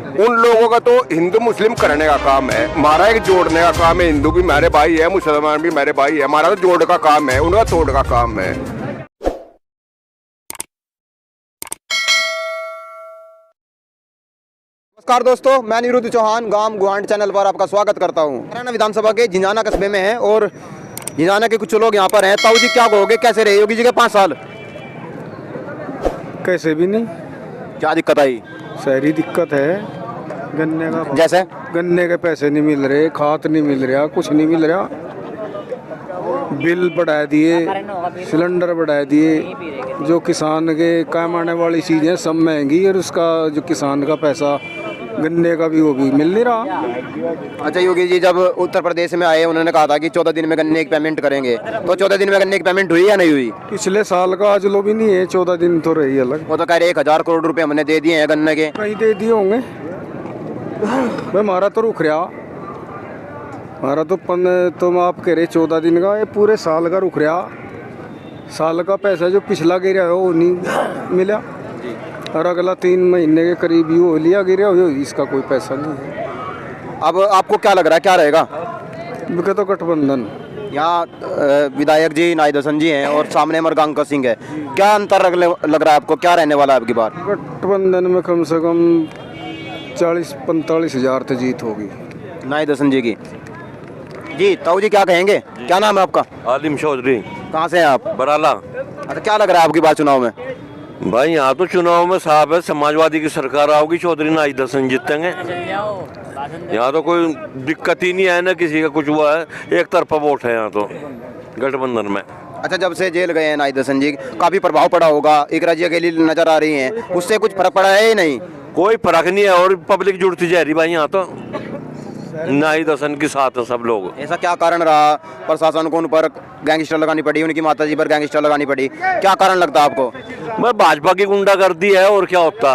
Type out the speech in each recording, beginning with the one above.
उन लोगों का तो हिंदू मुस्लिम करने का काम है, हमारा एक जोड़ने का काम है। हिंदू भी मेरे भाई है, मुसलमान भी मेरे भाई है, हमारा तो जोड़ का काम है, उनका तोड़ का काम है। नमस्कार दोस्तों, मैं निरुद्ध चौहान गांव गुहांड चैनल पर आपका स्वागत करता हूं। हरियाणा विधानसभा के झिंझाना कस्बे में है और झिंझाना के कुछ लोग यहां पर हैं। ताऊ जी क्या कहोगे, कैसे रहे योगी जी के 5 साल? कैसे भी नहीं, क्या दिक्कत आई? शहरी दिक्कत है। गन्ने का जैसे गन्ने के पैसे नहीं मिल रहे, खाद नहीं मिल रहा, कुछ नहीं मिल रहा। बिल बढ़ा दिए, सिलेंडर बढ़ा दिए, जो किसान के काम आने वाली चीज़ें सब महंगी, और उसका जो किसान का पैसा गन्ने का भी वो भी मिल नहीं रहा। अच्छा, योगी जी जब उत्तर प्रदेश में आए उन्होंने कहा था कि 14 दिन में गन्ने की पेमेंट करेंगे, तो 14 दिन में गन्ने की पेमेंट हुई या नहीं हुई? पिछले साल का आज लो भी नहीं है, 14 दिन तो रही अलग। वो तो कह रहे 1000 करोड़ रुपए हमने दे दिए हैं गन्ने के। कहीं दे दिए होंगे भाई, हमारा तो रुक रहा, हमारा तो तुम आप कह रहे 14 दिन का, ये पूरे साल का रुक रहा। साल का पैसा जो पिछला गिरा है वो नहीं मिला, और अगला 3 महीने के करीब ही वो लिया गिरा हो, इसका कोई पैसा नहीं है। अब आपको क्या लग रहा है, क्या रहेगा? बिके तो गठबंधन। यहाँ विधायक जी नाई दसन जी हैं और सामने मरगांका सिंह है, क्या अंतर लग रहा है आपको, क्या रहने वाला है आपकी बार? गठबंधन में कम से कम 40-45 हज़ार तो जीत होगी नाई दसन जी की। जी ताऊ जी क्या कहेंगे, क्या नाम है आपका? आलिम चौधरी। कहाँ से हैं आप? बराला। अच्छा, क्या लग रहा है आपकी बात चुनाव में? भाई यहाँ तो चुनाव में साहब है, समाजवादी की सरकार आओगी, चौधरी नाई दसन जीतेंगे। यहाँ तो कोई दिक्कत ही नहीं है, ना किसी का कुछ हुआ है, एक तरफा वोट है यहाँ तो गठबंधन में। अच्छा, जब से जेल गए हैं नाई दसन जी, काफी प्रभाव पड़ा होगा, एक राज्य के लिए नजर आ रही हैं, उससे कुछ फर्क पड़ा है या नहीं? कोई फर्क नहीं है, और पब्लिक जुड़ती जा रही भाई यहाँ तो नाई दसन के साथ है सब लोग। ऐसा क्या कारण रहा, प्रशासन को उन पर गैंगस्टर लगानी पड़ी, उनकी माता जी पर गैंगस्टर लगानी पड़ी, क्या कारण लगता है आपको? मैं भाजपा की गुंडागर्दी है, और क्या होता,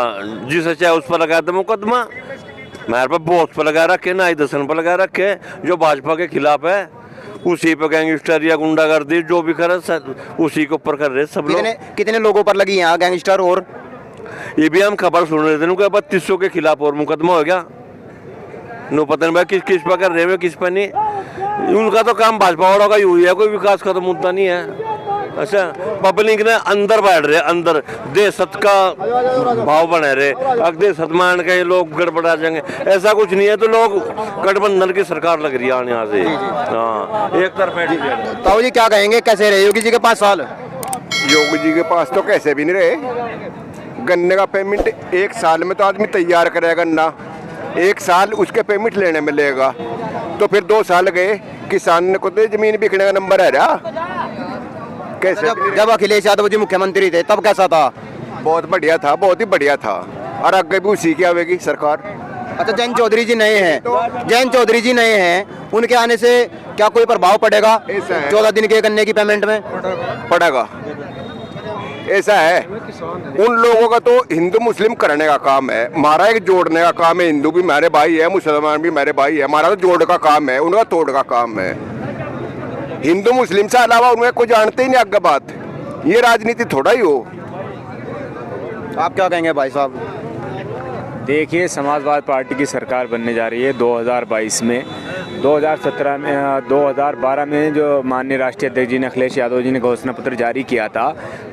जिसे चाहे उस पर लगा दे मुकदमा। मेरे पर बोस पर लगा रखे, नाई दसन पर लगा रखे, जो भाजपा के खिलाफ है उसी पे गैंगस्टर या गुंडागर्दी जो भी करे उसी के ऊपर कर रहे सब लोग। कितने लोगों पर लगी यहाँ गैंगस्टर? और ये भी हम खबर सुन रहे थे, उनके 3200 के खिलाफ और मुकदमा हो गया। नो पता नहीं भाई किस किस पर कर रहे हैं, किस पर नहीं। उनका तो काम भाजपा वालों का ही हुई है, कोई विकास का तो मुद्दा नहीं है। अच्छा, पब्लिक ने अंदर बैठ रहे, अंदर देशत का भाव बने रहे, अगर देशत मान के लोग गड़बड़ा जाएंगे, ऐसा कुछ नहीं है। तो लोग गठबंधन की सरकार लग रही है यहाँ से, हाँ एक तरफ। ताऊ जी क्या कहेंगे, कैसे रहे योगी जी के 5 साल? योगी जी के पास तो कैसे भी नहीं रहे। गन्ने का पेमेंट 1 साल में तो आदमी तैयार करेगा गन्ना, 1 साल उसके पेमेंट लेने में लेगा, तो फिर 2 साल गए, किसान को तो जमीन बिकने का नंबर है रहा। कैसे जब अखिलेश यादव जी मुख्यमंत्री थे तब कैसा था? बहुत बढ़िया था, बहुत ही बढ़िया था, और आगे भी उसी की आवेगी सरकार। अच्छा, जयंत चौधरी जी नए हैं, जयंत चौधरी जी नए हैं, उनके आने से क्या कोई प्रभाव पड़ेगा 14 दिन के गन्ने की पेमेंट में? पड़ेगा, ऐसा है। उन लोगों का तो हिंदू मुस्लिम करने का काम है, हमारा एक जोड़ने का काम है। हिंदू भी मेरे भाई है, मुसलमान भी मेरे भाई है, हमारा तो जोड़ का काम है, उनका तोड़ का काम है। हिंदू मुस्लिम से अलावा उनमें कोई जानते ही नहीं आगे बात, ये राजनीति थोड़ा ही हो। आप क्या कहेंगे भाई साहब? देखिए, समाजवादी पार्टी की सरकार बनने जा रही है 2022 में। 2017 में 2012 में जो माननीय राष्ट्रीय अध्यक्ष जी ने अखिलेश यादव जी ने घोषणा पत्र जारी किया था,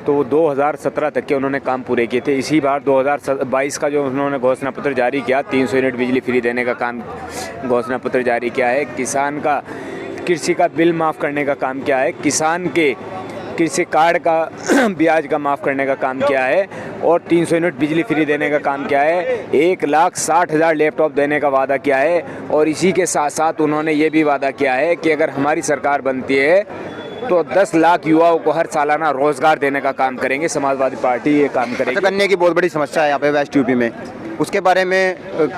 तो 2017 तक के उन्होंने काम पूरे किए थे। इसी बार 2022 का जो उन्होंने घोषणा पत्र जारी किया, 300 यूनिट बिजली फ्री देने का काम घोषणा पत्र जारी किया है। किसान का कृषि का बिल माफ़ करने का काम किया है, किसान के कृषि कार्ड का ब्याज का माफ़ करने का काम किया है, और 300 यूनिट बिजली फ्री देने का काम किया है। 1,60,000 लैपटॉप देने का वादा किया है, और इसी के साथ साथ उन्होंने ये भी वादा किया है कि अगर हमारी सरकार बनती है तो 10 लाख युवाओं को हर सालाना रोजगार देने का काम करेंगे। समाजवादी पार्टी ये काम करेगी। अच्छा, गन्ने की बहुत बड़ी समस्या है यहाँ पे वेस्ट यूपी में, उसके बारे में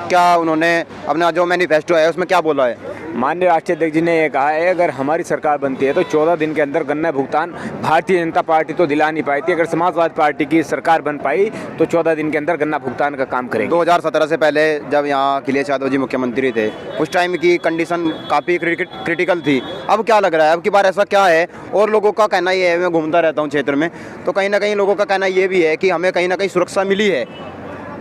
क्या उन्होंने अपना जो मैनिफेस्टो है उसमें क्या बोला है? माननीय राष्ट्रीय अध्यक्ष जी ने ये कहा है, अगर हमारी सरकार बनती है तो 14 दिन के अंदर गन्ना भुगतान भारतीय जनता पार्टी तो दिला नहीं पाई थी, अगर समाजवादी पार्टी की सरकार बन पाई तो 14 दिन के अंदर गन्ना भुगतान का काम करेंगे। 2017 से पहले जब यहाँ अखिलेश यादव जी मुख्यमंत्री थे, उस टाइम की कंडीशन काफ़ी क्रिटिकल थी। अब क्या लग रहा है, अब की बार ऐसा क्या है? और लोगों का कहना ये है, मैं घूमता रहता हूँ क्षेत्र में, तो कहीं ना कहीं लोगों का कहना ये भी है कि हमें कहीं ना कहीं सुरक्षा मिली है।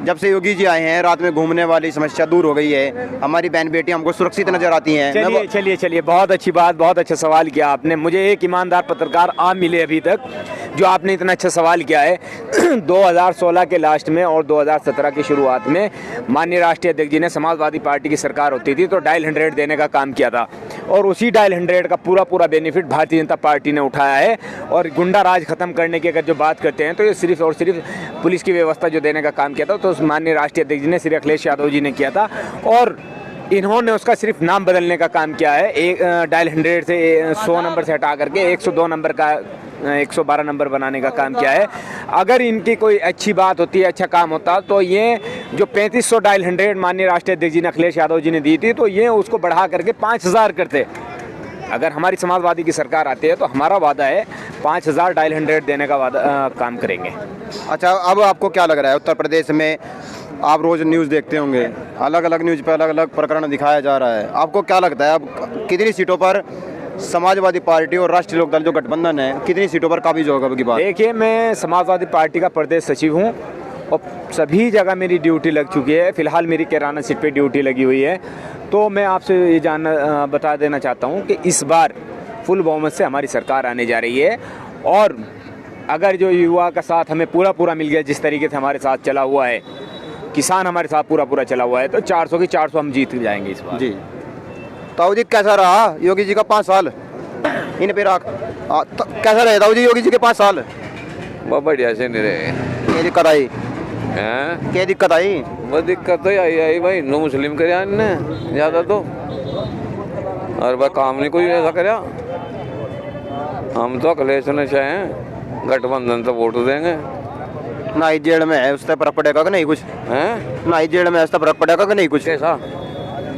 जब से योगी जी आए हैं रात में घूमने वाली समस्या दूर हो गई है, हमारी बहन बेटी हमको सुरक्षित नजर आती हैं। चलिए चलिए चलिए, बहुत अच्छी बात, बहुत अच्छा सवाल किया आपने। मुझे एक ईमानदार पत्रकार आप मिले अभी तक जो आपने इतना अच्छा सवाल किया है। 2016 के लास्ट में और 2017 की शुरुआत में माननीय राष्ट्रीय अध्यक्ष जी ने, समाजवादी पार्टी की सरकार होती थी तो डायल 100 देने का काम किया था, और उसी डायल 100 का पूरा बेनिफिट भारतीय जनता पार्टी ने उठाया है। और गुंडा राज खत्म करने की अगर जो बात करते हैं तो ये सिर्फ और सिर्फ पुलिस की व्यवस्था जो देने का काम किया था तो माननीय राष्ट्रीय अध्यक्ष जी ने, श्री अखिलेश यादव जी ने किया था, और इन्होंने उसका सिर्फ नाम बदलने का काम किया है। एक डायल 100 से 100 नंबर से हटा करके 102 नंबर का 112 नंबर बनाने का काम किया है। अगर इनकी कोई अच्छी बात होती है, अच्छा काम होता, तो ये जो 3500 डायल 100 माननीय राष्ट्रीय अध्यक्ष जी ने, अखिलेश यादव जी ने दी थी, तो ये उसको बढ़ा करके 5000 करते। अगर हमारी समाजवादी की सरकार आती है तो हमारा वादा है 5000 डायल 100 देने का वादा काम करेंगे। अच्छा, अब आपको क्या लग रहा है, उत्तर प्रदेश में आप रोज न्यूज़ देखते होंगे, अलग अलग न्यूज़ पे अलग अलग प्रकरण दिखाया जा रहा है, आपको क्या लगता है अब कितनी सीटों पर समाजवादी पार्टी और राष्ट्रीय लोकदल जो गठबंधन है, कितनी सीटों पर काबिज होगा अब की बात? देखिए, मैं समाजवादी पार्टी का प्रदेश सचिव हूँ और सभी जगह मेरी ड्यूटी लग चुकी है। फिलहाल मेरी कैराना सीट पे ड्यूटी लगी हुई है। तो मैं आपसे ये बता देना चाहता हूँ कि इस बार फुल बहुमत से हमारी सरकार आने जा रही है, और अगर जो युवा का साथ हमें पूरा मिल गया, जिस तरीके से हमारे साथ चला हुआ है, किसान हमारे साथ पूरा चला हुआ है, तो 400 की 400 हम जीत जाएंगे इस बार। जी, ताऊ जी कैसा रहा योगी जी का 5 साल इन पे राख? कैसा रहे ताऊ जी योगी जी के 5 साल? बहुत बढ़िया से नहीं रहे क्या दिक्कत आई? हैं। क्या दिक्कत आई? वो दिक्कत तो आई भाई, हिंदू मुस्लिम करे इनने ज़्यादा तो, और वह काम नहीं कोई ऐसा कराया। हम तो अखिलेश ने चाहें गठबंधन तो वोट देंगे। ना ही जेल में है, उससे फर्क पड़ेगा कि नहीं कुछ? हैं? ना ही जेल में है, उससे फर्क पड़ेगा कि नहीं कुछ? कैसा?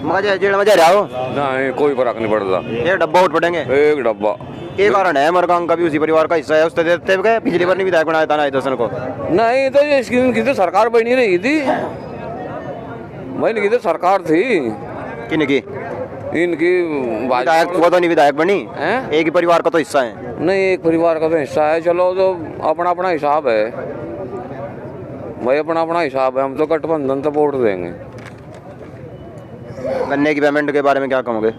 मजा जेल में जा रहा हो? नहीं, कोई फर्क नहीं पड़ता। ये डब्बा वोट पड़ेंगे? एक डब्बा। ये कारण है मरगांग का भी उसी परिवार का हिस्सा है, उससे देते हुए पिछली बार नहीं विधायक बनाया था ना दर्शन को। नहीं तो ये स्कीम की तो सरकार बनी रही थी, वही की तो सरकार थी किनकी? इनकी विधायक वो तो नहीं विधायक बनी हैं? एक ही परिवार का तो हिस्सा है। नहीं, एक परिवार का तो हिस्सा है। चलो, तो अपना हिसाब है भाई, अपना हिसाब है। हम तो गठबंधन तो वोट देंगे। गन्ने की पेमेंट के बारे में क्या कहोगे?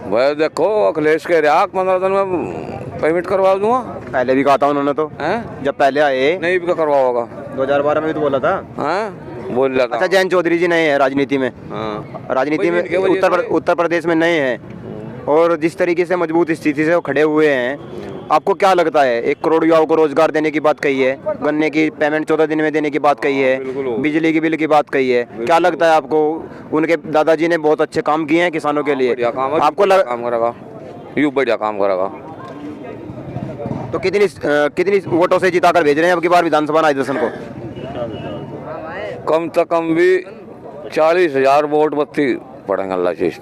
भाई देखो, अखिलेश कह रहा 15 दिन में पेमेंट करवा दूंगा। पहले भी कहा था उन्होंने तो, हैं? जब पहले आए नहीं भी करवाओगा। 2012 में भी तो बोला था। हैं? बोल रहा था। अच्छा, जयंत चौधरी जी नए हैं राजनीति में, हाँ। राजनीति में वही इनके वजह उत्तर प्रदेश में नए हैं, और जिस तरीके से मजबूत स्थिति से वो खड़े हुए हैं, आपको क्या लगता है? 1 करोड़ युवाओं को रोजगार देने की बात कही है, गन्ने की पेमेंट 14 दिन में देने की बात कही है, बिजली की बिल की बात कही है, क्या लगता है आपको? उनके दादाजी ने बहुत अच्छे काम किए हैं किसानों के लिए, आपको काम करेगा, यू बढ़िया काम करेगा। तो कितनी वोटों से जिताकर भेज रहे हैं अब की बार विधानसभा नाइदर्शन को? कम से कम भी 40,000 वोट बत्ती पड़ेंगे, अल्लाह चीज़